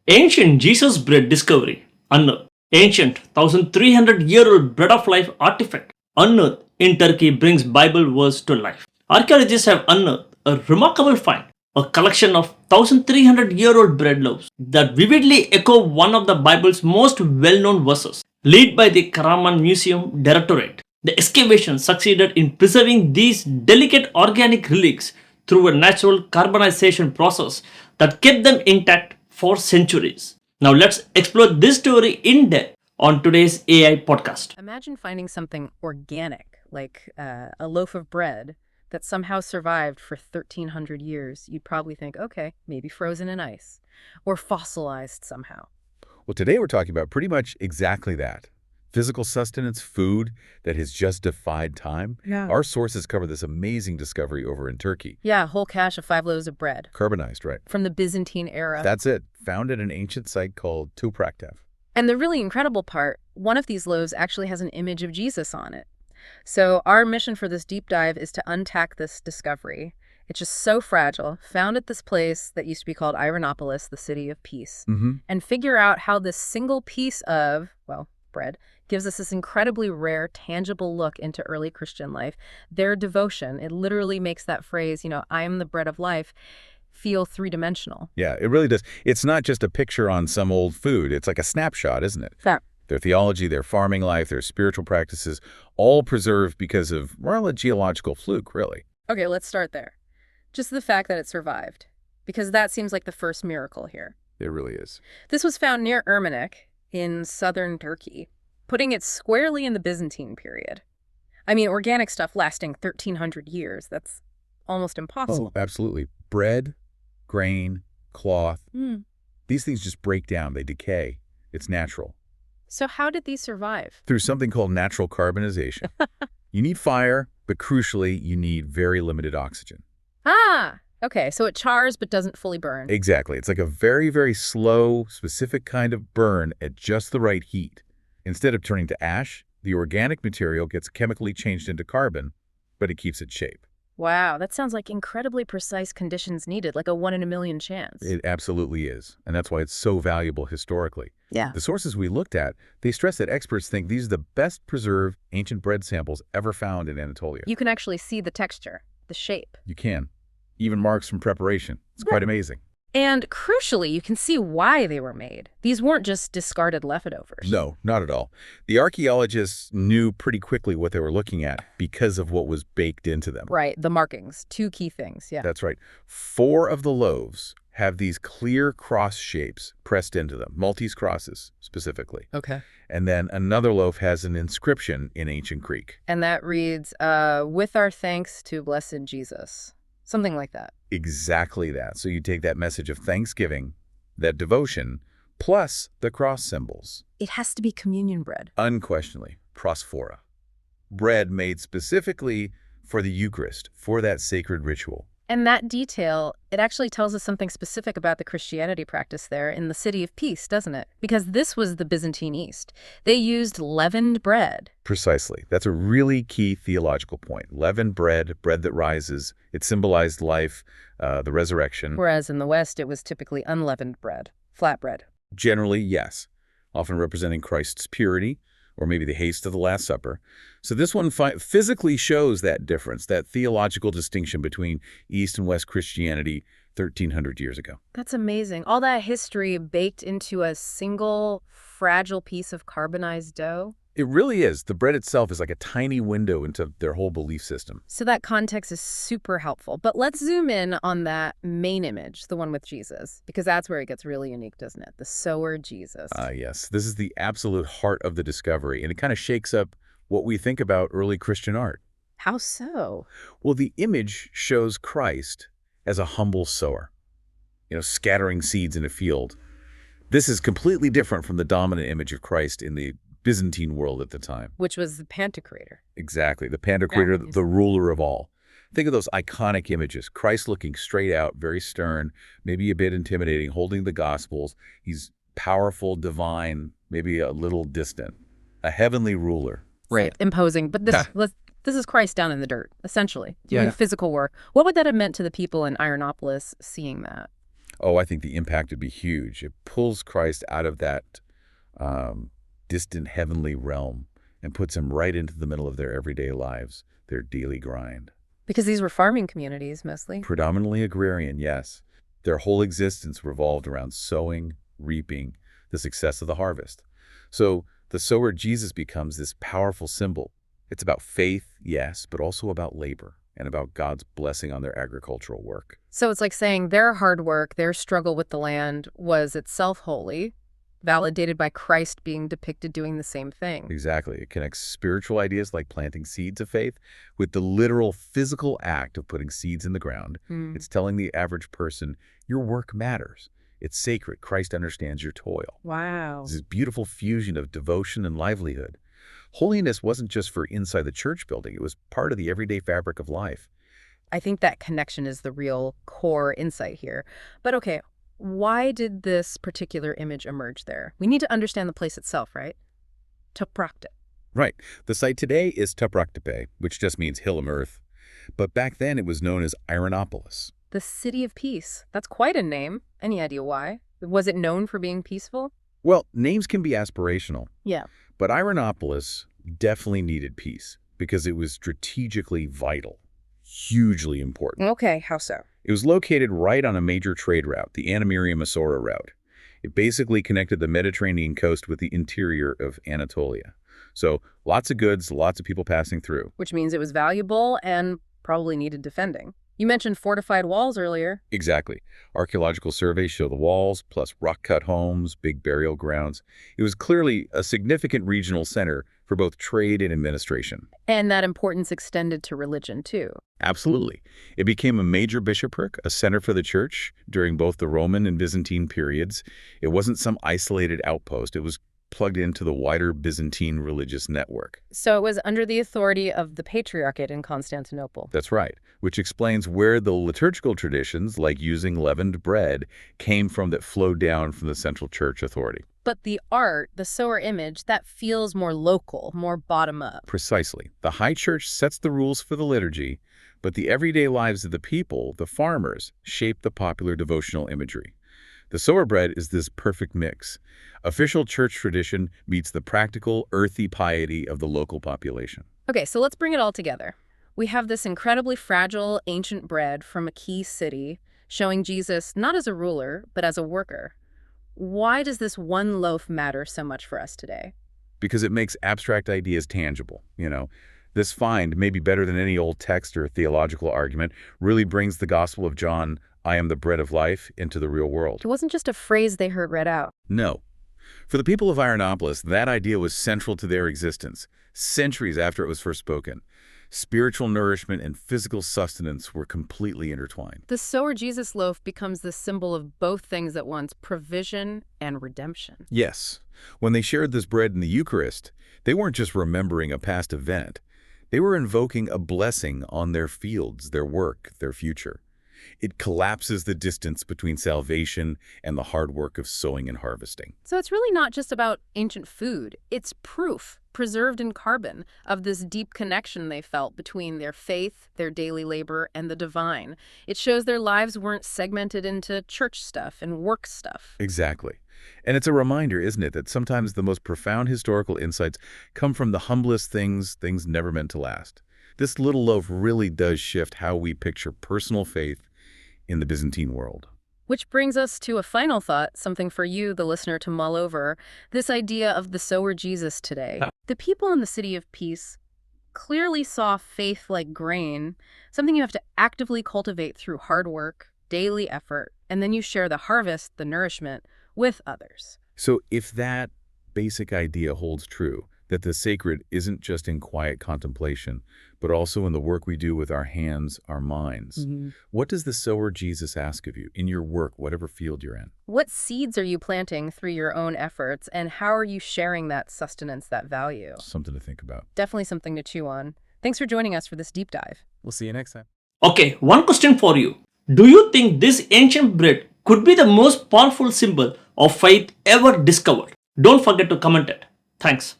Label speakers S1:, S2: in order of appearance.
S1: Ancient Jesus bread discovery unearthed. Ancient 1300-year-old bread of life artifact unearthed in Turkey brings Bible verse to life. Archaeologists have unearthed a remarkable find, a collection of 1300-year-old bread loaves that vividly echo one of the Bible's most well-known verses. Led by the Karaman Museum Directorate, the excavation succeeded in preserving these delicate organic relics through a natural carbonization process that kept them intact for centuries. Now let's explore this story in depth on today's AI podcast.
S2: Imagine finding something organic, like a loaf of bread, that somehow survived for 1,300 years. You'd probably think, okay, maybe frozen in ice, or fossilized somehow.
S3: Well, today we're talking about pretty much exactly that. Physical sustenance, food that has just defied time.
S2: Yeah.
S3: Our sources cover this amazing discovery over in Turkey.
S2: Yeah, a whole cache of 5 loaves of bread.
S3: Carbonized, right?
S2: From the Byzantine era.
S3: That's it. Found at an ancient site called Topraktepe.
S2: And the really incredible part, one of these loaves actually has an image of Jesus on it. So our mission for this deep dive is to untack this discovery. It's just so fragile, found at this place that used to be called Eirenopolis, the city of peace, and figure out how this single piece of, well, bread, gives us this incredibly rare, tangible look into early Christian life. Their devotion, it literally makes that phrase, I am the bread of life, feel three-dimensional.
S3: Yeah, it really does. It's not just a picture on some old food. It's like a snapshot, isn't it?
S2: Yeah.
S3: Their theology, their farming life, their spiritual practices, all preserved because of, well, a geological fluke, really.
S2: Okay, let's start there. Just the fact that it survived, because that seems like the first miracle here.
S3: It really is.
S2: This was found near Ermenek in southern Turkey, putting it squarely in the Byzantine period. I mean, organic stuff lasting 1,300 years, that's almost impossible.
S3: Oh, absolutely. Bread, grain, cloth, these things just break down. They decay. It's natural.
S2: So how did these survive?
S3: Through something called natural carbonization. You need fire, but crucially, you need very limited oxygen.
S2: Ah, okay, so it chars but doesn't fully burn.
S3: Exactly. It's like a very, very slow, specific kind of burn at just the right heat. Instead of turning to ash, the organic material gets chemically changed into carbon, but it keeps its shape.
S2: Wow, that sounds like incredibly precise conditions needed, like a 1 in a million chance.
S3: It absolutely is, and that's why it's so valuable historically.
S2: Yeah.
S3: The sources we looked at, they stress that experts think these are the best preserved ancient bread samples ever found in Anatolia.
S2: You can actually see the texture, the shape.
S3: You can. Even marks from preparation. It's quite amazing.
S2: And crucially, you can see why they were made. These weren't just discarded leftovers.
S3: No, not at all. The archaeologists knew pretty quickly what they were looking at because of what was baked into them.
S2: Right, the markings. 2 key things, yeah.
S3: That's right. 4 of the loaves have these clear cross shapes pressed into them, Maltese crosses specifically.
S2: Okay.
S3: And then another loaf has an inscription in ancient Greek.
S2: And that reads, with our thanks to blessed Jesus. Something like that.
S3: Exactly that. So you take that message of thanksgiving, that devotion, plus the cross symbols.
S2: It has to be communion bread.
S3: Unquestionably, prosphora. Bread made specifically for the Eucharist, for that sacred ritual.
S2: And that detail, it actually tells us something specific about the Christianity practice there in the city of peace, doesn't it? Because this was the Byzantine East. They used leavened bread.
S3: Precisely. That's a really key theological point. Leavened bread, bread that rises. It symbolized life, the resurrection.
S2: Whereas in the West, it was typically unleavened bread, flat bread.
S3: Generally, yes. Often representing Christ's purity, or maybe the haste of the Last Supper. So this one physically shows that difference, that theological distinction between East and West Christianity 1,300 years ago.
S2: That's amazing. All that history baked into a single fragile piece of carbonized dough.
S3: It really is. The bread itself is like a tiny window into their whole belief system.
S2: So that context is super helpful. But let's zoom in on that main image, the one with Jesus, because that's where it gets really unique, doesn't it? The sower Jesus.
S3: Yes. This is the absolute heart of the discovery, and it kind of shakes up what we think about early Christian art.
S2: How so?
S3: Well, the image shows Christ as a humble sower, scattering seeds in a field. This is completely different from the dominant image of Christ in the Byzantine world at the time.
S2: Which was the Pantocrator.
S3: Exactly. The Pantocrator, the ruler of all. Think of those iconic images. Christ looking straight out, very stern, maybe a bit intimidating, holding the Gospels. He's powerful, divine, maybe a little distant. A heavenly ruler.
S2: Right. Imposing. But this is Christ down in the dirt, essentially, doing physical work. What would that have meant to the people in Eirenopolis seeing that?
S3: Oh, I think the impact would be huge. It pulls Christ out of that distant heavenly realm and puts him right into the middle of their everyday lives, their daily grind.
S2: Because these were farming communities mostly.
S3: Predominantly agrarian, yes. Their whole existence revolved around sowing, reaping, the success of the harvest. So the sower Jesus becomes this powerful symbol. It's about faith, yes, but also about labor and about God's blessing on their agricultural work.
S2: So it's like saying their hard work, their struggle with the land was itself holy, validated by Christ being depicted doing the same thing.
S3: Exactly. It connects spiritual ideas like planting seeds of faith with the literal physical act of putting seeds in the ground. It's telling the average person, your work matters. It's sacred. Christ understands your toil.
S2: Wow.
S3: It's this beautiful fusion of devotion and livelihood. Holiness wasn't just for inside the church building. It was part of the everyday fabric of life.
S2: I think that connection is the real core insight here. But okay, why did this particular image emerge there? We need to understand the place itself, right? Topraktepe.
S3: Right. The site today is Topraktepe, which just means hill of earth. But back then it was known as Eirenopolis.
S2: The city of peace. That's quite a name. Any idea why? Was it known for being peaceful?
S3: Well, names can be aspirational.
S2: Yeah.
S3: But Eirenopolis definitely needed peace because it was strategically vital, hugely important.
S2: Okay, how so?
S3: It was located right on a major trade route, the Anamirium-Masora route. It basically connected the Mediterranean coast with the interior of Anatolia. So lots of goods, lots of people passing through.
S2: Which means it was valuable and probably needed defending. You mentioned fortified walls earlier.
S3: Exactly. Archaeological surveys show the walls, plus rock-cut homes, big burial grounds. It was clearly a significant regional center for both trade and administration.
S2: And that importance extended to religion, too.
S3: Absolutely. It became a major bishopric, a center for the church during both the Roman and Byzantine periods. It wasn't some isolated outpost. It was plugged into the wider Byzantine religious network.
S2: So it was under the authority of the Patriarchate in Constantinople.
S3: That's right, which explains where the liturgical traditions, like using leavened bread, came from that flowed down from the central church authority.
S2: But the art, the sower image, that feels more local, more bottom-up.
S3: Precisely. The high church sets the rules for the liturgy, but the everyday lives of the people, the farmers, shape the popular devotional imagery. The sower bread is this perfect mix. Official church tradition meets the practical, earthy piety of the local population.
S2: Okay, so let's bring it all together. We have this incredibly fragile, ancient bread from a key city, showing Jesus not as a ruler, but as a worker. Why does this one loaf matter so much for us today?
S3: Because it makes abstract ideas tangible, This find, maybe better than any old text or theological argument, really brings the Gospel of John, I am the bread of life, into the real world.
S2: It wasn't just a phrase they heard read out.
S3: No. For the people of Eirenopolis, that idea was central to their existence, centuries after it was first spoken. Spiritual nourishment and physical sustenance were completely intertwined.
S2: The sower Jesus loaf becomes the symbol of both things at once, provision and redemption.
S3: Yes. When they shared this bread in the Eucharist, they weren't just remembering a past event. They were invoking a blessing on their fields, their work, their future. It collapses the distance between salvation and the hard work of sowing and harvesting.
S2: So it's really not just about ancient food. It's proof, preserved in carbon, of this deep connection they felt between their faith, their daily labor, and the divine. It shows their lives weren't segmented into church stuff and work stuff.
S3: Exactly. And it's a reminder, isn't it, that sometimes the most profound historical insights come from the humblest things never meant to last. This little loaf really does shift how we picture personal faith in the Byzantine world.
S2: Which brings us to a final thought, something for you, the listener, to mull over. This idea of the sower Jesus today. The people in the city of peace clearly saw faith like grain, something you have to actively cultivate through hard work, daily effort, and then you share the harvest, the nourishment, with others.
S3: So if that basic idea holds true, that the sacred isn't just in quiet contemplation, but also in the work we do with our hands, our minds. What does the sower Jesus ask of you in your work, whatever field you're in?
S2: What seeds are you planting through your own efforts, and how are you sharing that sustenance, that value?
S3: Something to think about.
S2: Definitely something to chew on. Thanks for joining us for this deep dive.
S3: We'll see you next time.
S1: Okay, one question for you. Do you think this ancient bread could be the most powerful symbol of faith ever discovered? Don't forget to comment it. Thanks.